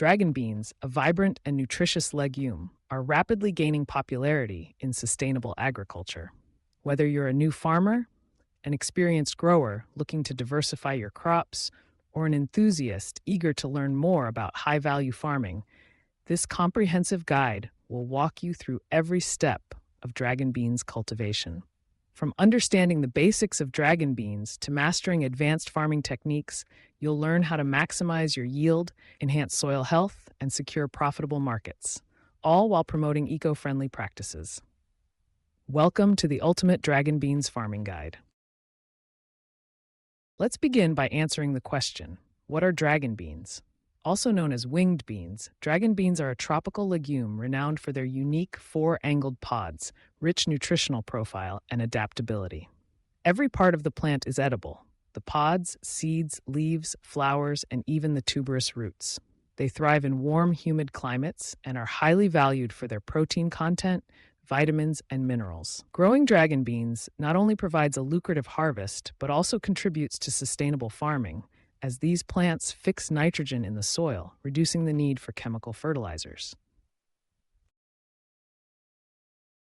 Dragon beans, a vibrant and nutritious legume, are rapidly gaining popularity in sustainable agriculture. Whether you're a new farmer, an experienced grower looking to diversify your crops, or an enthusiast eager to learn more about high-value farming, this comprehensive guide will walk you through every step of dragon beans cultivation. From understanding the basics of dragon beans to mastering advanced farming techniques, you'll learn how to maximize your yield, enhance soil health, and secure profitable markets, all while promoting eco-friendly practices. Welcome to the Ultimate Dragon Beans Farming Guide. Let's begin by answering the question, what are dragon beans? Also known as winged beans, dragon beans are a tropical legume renowned for their unique four-angled pods, rich nutritional profile, and adaptability. Every part of the plant is edible: the pods, seeds, leaves, flowers, and even the tuberous roots. They thrive in warm, humid climates and are highly valued for their protein content, vitamins, and minerals. Growing dragon beans not only provides a lucrative harvest, but also contributes to sustainable farming, as these plants fix nitrogen in the soil, reducing the need for chemical fertilizers.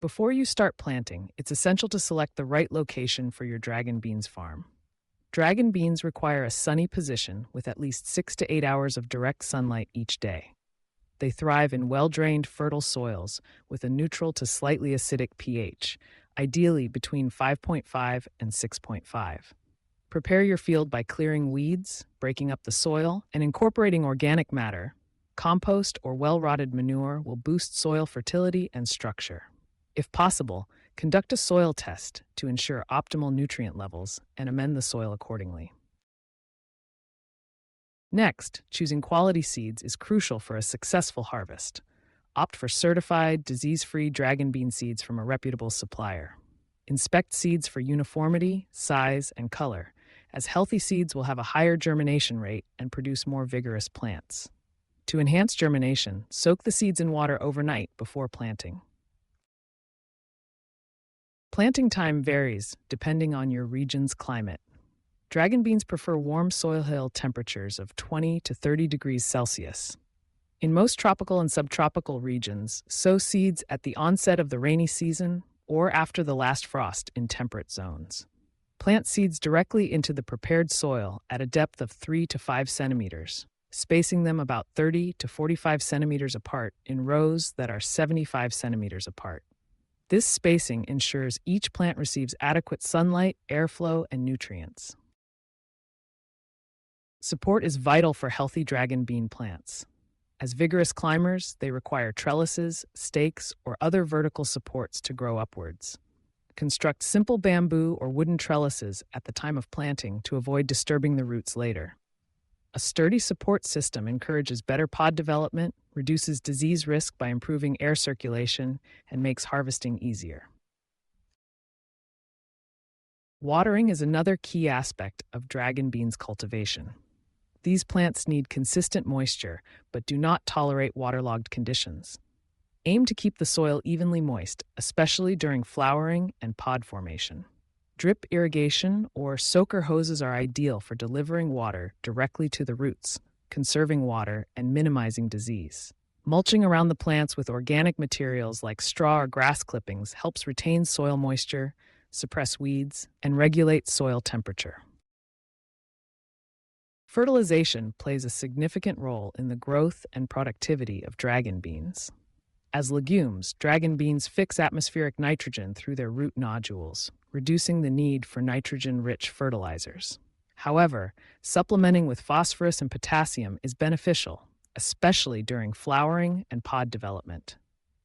Before you start planting, it's essential to select the right location for your dragon beans farm. Dragon beans require a sunny position with at least 6 to 8 hours of direct sunlight each day. They thrive in well-drained, fertile soils with a neutral to slightly acidic pH, ideally between 5.5 and 6.5. Prepare your field by clearing weeds, breaking up the soil, and incorporating organic matter. Compost or well-rotted manure will boost soil fertility and structure. If possible, conduct a soil test to ensure optimal nutrient levels and amend the soil accordingly. Next, choosing quality seeds is crucial for a successful harvest. Opt for certified, disease-free dragon bean seeds from a reputable supplier. Inspect seeds for uniformity, size, and color, as healthy seeds will have a higher germination rate and produce more vigorous plants. To enhance germination, soak the seeds in water overnight before planting. Planting time varies depending on your region's climate. Dragon beans prefer warm soil temperatures of 20 to 30 degrees Celsius. In most tropical and subtropical regions, sow seeds at the onset of the rainy season or after the last frost in temperate zones. Plant seeds directly into the prepared soil at a depth of 3 to 5 centimeters, spacing them about 30 to 45 centimeters apart in rows that are 75 centimeters apart. This spacing ensures each plant receives adequate sunlight, airflow, and nutrients. Support is vital for healthy dragon bean plants. As vigorous climbers, they require trellises, stakes, or other vertical supports to grow upwards. Construct simple bamboo or wooden trellises at the time of planting to avoid disturbing the roots later. A sturdy support system encourages better pod development, reduces disease risk by improving air circulation, and makes harvesting easier. Watering is another key aspect of dragon beans cultivation. These plants need consistent moisture, but do not tolerate waterlogged conditions. Aim to keep the soil evenly moist, especially during flowering and pod formation. Drip irrigation or soaker hoses are ideal for delivering water directly to the roots, conserving water and minimizing disease. Mulching around the plants with organic materials like straw or grass clippings helps retain soil moisture, suppress weeds, and regulate soil temperature. Fertilization plays a significant role in the growth and productivity of dragon beans. As legumes, dragon beans fix atmospheric nitrogen through their root nodules, reducing the need for nitrogen-rich fertilizers. However, supplementing with phosphorus and potassium is beneficial, especially during flowering and pod development.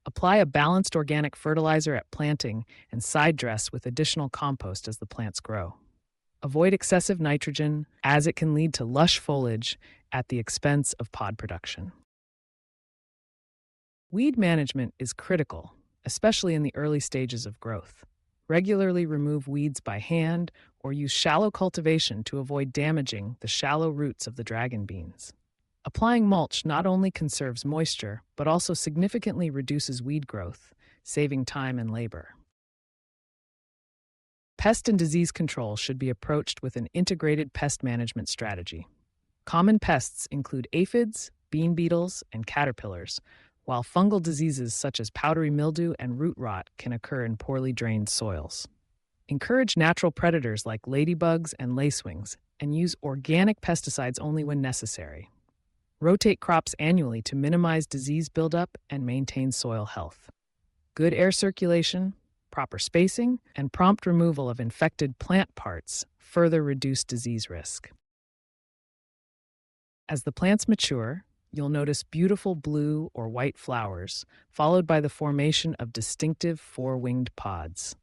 Apply a balanced organic fertilizer at planting and side dress with additional compost as the plants grow. Avoid excessive nitrogen, as it can lead to lush foliage at the expense of pod production. Weed management is critical, especially in the early stages of growth. Regularly remove weeds by hand or use shallow cultivation to avoid damaging the shallow roots of the dragon beans. Applying mulch not only conserves moisture, but also significantly reduces weed growth, saving time and labor. Pest and disease control should be approached with an integrated pest management strategy. Common pests include aphids, bean beetles, and caterpillars, while fungal diseases such as powdery mildew and root rot can occur in poorly drained soils. Encourage natural predators like ladybugs and lacewings, and use organic pesticides only when necessary. Rotate crops annually to minimize disease buildup and maintain soil health. Good air circulation, proper spacing, and prompt removal of infected plant parts further reduce disease risk. As the plants mature, you'll notice beautiful blue or white flowers, followed by the formation of distinctive four-winged pods.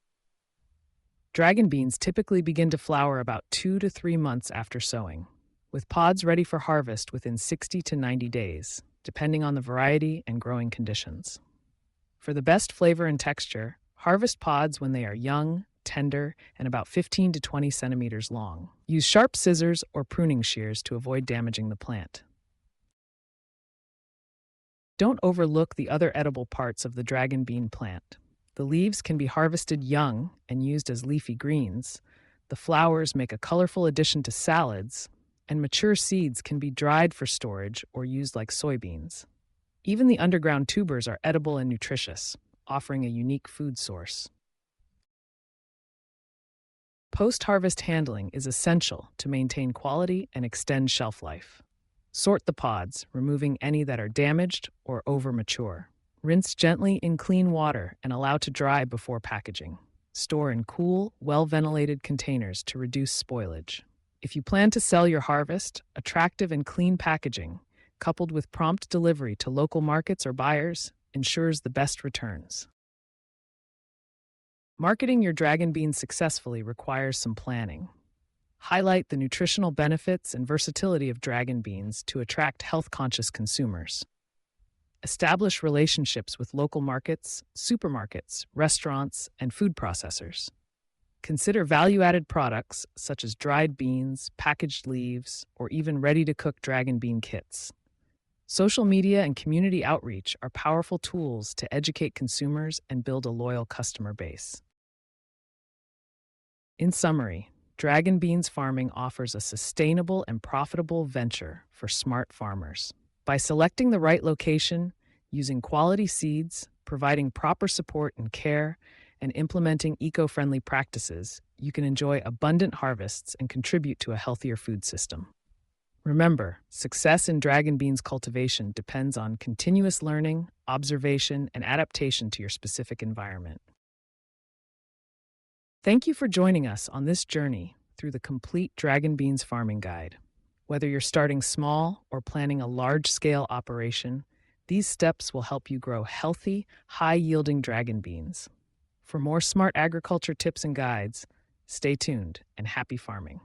Dragon beans typically begin to flower about 2 to 3 months after sowing, with pods ready for harvest within 60 to 90 days, depending on the variety and growing conditions. For the best flavor and texture, harvest pods when they are young, tender, and about 15 to 20 centimeters long. Use sharp scissors or pruning shears to avoid damaging the plant. Don't overlook the other edible parts of the dragon bean plant. The leaves can be harvested young and used as leafy greens. The flowers make a colorful addition to salads, and mature seeds can be dried for storage or used like soybeans. Even the underground tubers are edible and nutritious, offering a unique food source. Post-harvest handling is essential to maintain quality and extend shelf life. Sort the pods, removing any that are damaged or over-mature. Rinse gently in clean water and allow to dry before packaging. Store in cool, well-ventilated containers to reduce spoilage. If you plan to sell your harvest, attractive and clean packaging, coupled with prompt delivery to local markets or buyers, ensures the best returns. Marketing your dragon beans successfully requires some planning. Highlight the nutritional benefits and versatility of dragon beans to attract health-conscious consumers. Establish relationships with local markets, supermarkets, restaurants, and food processors. Consider value-added products such as dried beans, packaged leaves, or even ready-to-cook dragon bean kits. Social media and community outreach are powerful tools to educate consumers and build a loyal customer base. In summary, dragon beans farming offers a sustainable and profitable venture for smart farmers. By selecting the right location, using quality seeds, providing proper support and care, and implementing eco-friendly practices, you can enjoy abundant harvests and contribute to a healthier food system. Remember, success in dragon beans cultivation depends on continuous learning, observation, and adaptation to your specific environment. Thank you for joining us on this journey through the complete dragon beans farming guide. Whether you're starting small or planning a large-scale operation, these steps will help you grow healthy, high-yielding dragon beans. For more smart agriculture tips and guides, stay tuned and happy farming.